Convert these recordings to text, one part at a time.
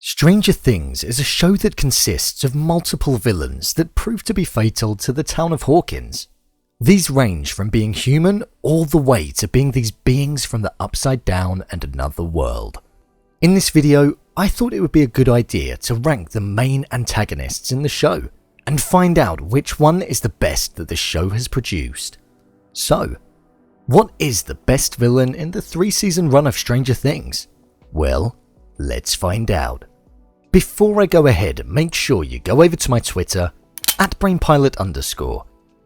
Stranger Things is a show that consists of multiple villains that prove to be fatal to the town of Hawkins. These range from being human all the way to being these beings from the upside down and another world. In this video, I thought it would be a good idea to rank the main antagonists in the show and find out which one is the best that the show has produced. So, what is the best villain in the 3-season run of Stranger Things? Well, let's find out. Before I go ahead, make sure you go over to my Twitter, @BrainPilot_,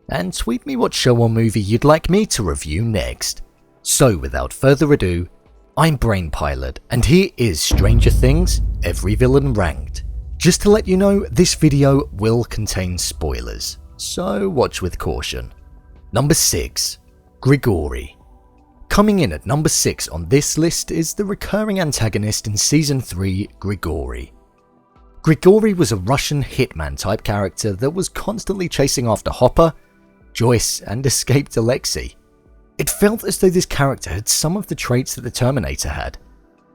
and tweet me what show or movie you'd like me to review next. So without further ado, I'm BrainPilot, and here is Stranger Things, Every Villain Ranked. Just to let you know, this video will contain spoilers, so watch with caution. Number 6. Grigoriy. Coming in at number 6 on this list is the recurring antagonist in Season 3, Grigoriy. Grigoriy was a Russian hitman type character that was constantly chasing after Hopper, Joyce, and escaped Alexei. It felt as though this character had some of the traits that the Terminator had.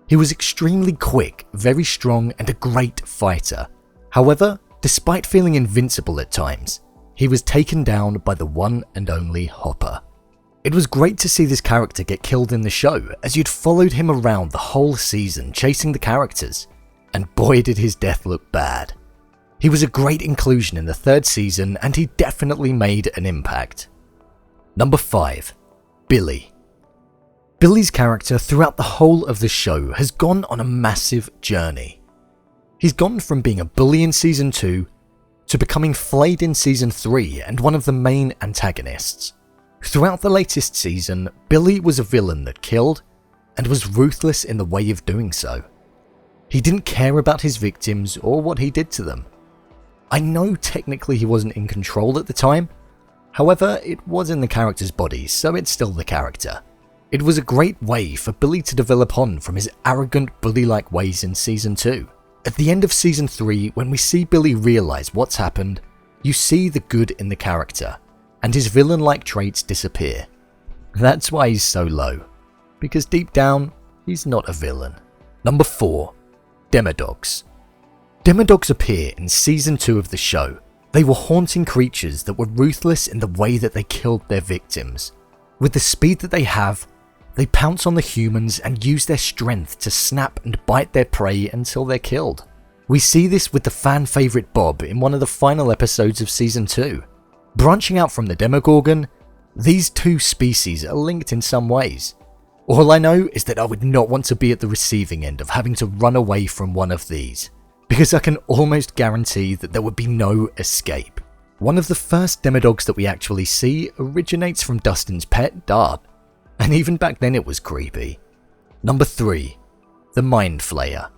He was extremely quick, very strong, and a great fighter. However, despite feeling invincible at times, he was taken down by the one and only Hopper. It was great to see this character get killed in the show, as you'd followed him around the whole season chasing the characters, and boy did his death look bad. He was a great inclusion in the 3rd season, and he definitely made an impact. Number 5. Billy. Billy's character throughout the whole of the show has gone on a massive journey. He's gone from being a bully in Season 2 to becoming flayed in Season 3 and one of the main antagonists. Throughout the latest season, Billy was a villain that killed and was ruthless in the way of doing so. He didn't care about his victims or what he did to them. I know technically he wasn't in control at the time, however it was in the character's body, so it's still the character. It was a great way for Billy to develop on from his arrogant bully-like ways in Season 2. At the end of Season 3, when we see Billy realise what's happened, you see the good in the character, and his villain-like traits disappear. That's why he's so low, because deep down, he's not a villain. Number 4. Demodogs. Demodogs appear in Season 2 of the show. They were haunting creatures that were ruthless in the way that they killed their victims. With the speed that they have, they pounce on the humans and use their strength to snap and bite their prey until they're killed. We see this with the fan favourite Bob in one of the final episodes of Season 2. Branching out from the Demogorgon, these two species are linked in some ways. All I know is that I would not want to be at the receiving end of having to run away from one of these, because I can almost guarantee that there would be no escape. One of the first Demodogs that we actually see originates from Dustin's pet, Dart, and even back then it was creepy. Number 3. The MindFlayer.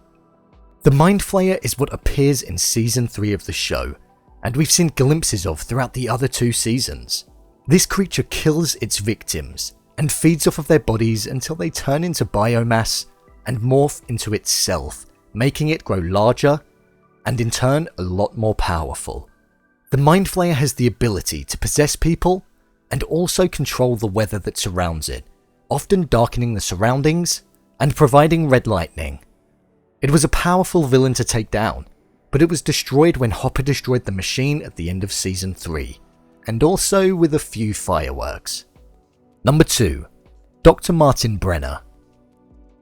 The MindFlayer is what appears in Season 3 of the show, and we've seen glimpses of throughout the other 2 seasons. This creature kills its victims and feeds off of their bodies until they turn into biomass and morph into itself, making it grow larger and in turn a lot more powerful. The MindFlayer has the ability to possess people and also control the weather that surrounds it, often darkening the surroundings and providing red lightning. It was a powerful villain to take down, but it was destroyed when Hopper destroyed the machine at the end of Season 3, and also with a few fireworks. Number 2. Dr. Martin Brenner.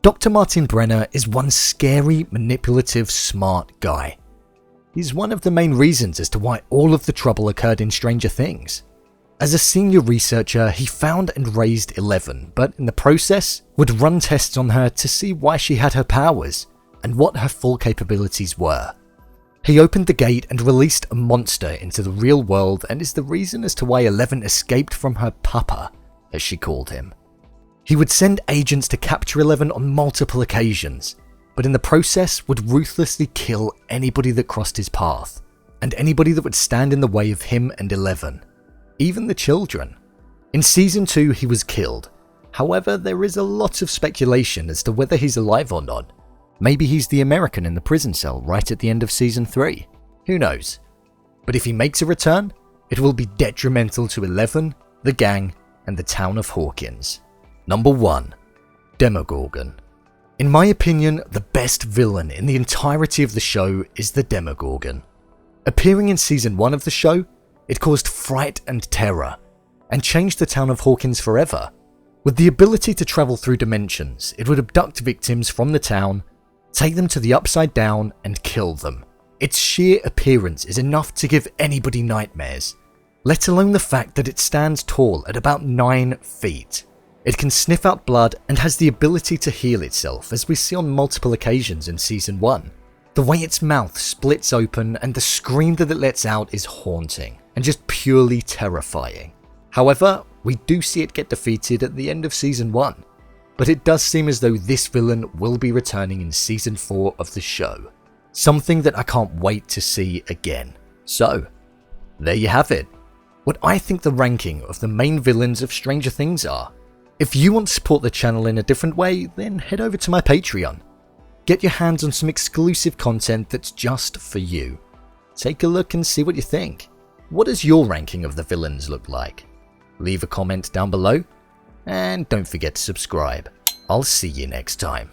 Dr. Martin Brenner is one scary, manipulative, smart guy. He's one of the main reasons as to why all of the trouble occurred in Stranger Things. As a senior researcher, he found and raised 11, but in the process, would run tests on her to see why she had her powers and what her full capabilities were. He opened the gate and released a monster into the real world and is the reason as to why 11 escaped from her papa, as she called him. He would send agents to capture 11 on multiple occasions, but in the process would ruthlessly kill anybody that crossed his path, and anybody that would stand in the way of him and 11, even the children. In Season 2 he was killed, however there is a lot of speculation as to whether he's alive or not. Maybe he's the American in the prison cell right at the end of Season 3, who knows. But if he makes a return, it will be detrimental to 11, the gang, and the town of Hawkins. Number 1. Demogorgon. In my opinion, the best villain in the entirety of the show is the Demogorgon. Appearing in season 1 of the show, it caused fright and terror, and changed the town of Hawkins forever. With the ability to travel through dimensions, it would abduct victims from the town, take them to the Upside Down, and kill them. Its sheer appearance is enough to give anybody nightmares, let alone the fact that it stands tall at about 9 feet. It can sniff out blood and has the ability to heal itself, as we see on multiple occasions in season 1. The way its mouth splits open and the scream that it lets out is haunting and just purely terrifying. However, we do see it get defeated at the end of season 1, but it does seem as though this villain will be returning in season 4 of the show. Something that I can't wait to see again. So, there you have it. What I think the ranking of the main villains of Stranger Things are. If you want to support the channel in a different way, then head over to my Patreon. Get your hands on some exclusive content that's just for you. Take a look and see what you think. What does your ranking of the villains look like? Leave a comment down below, and don't forget to subscribe. I'll see you next time.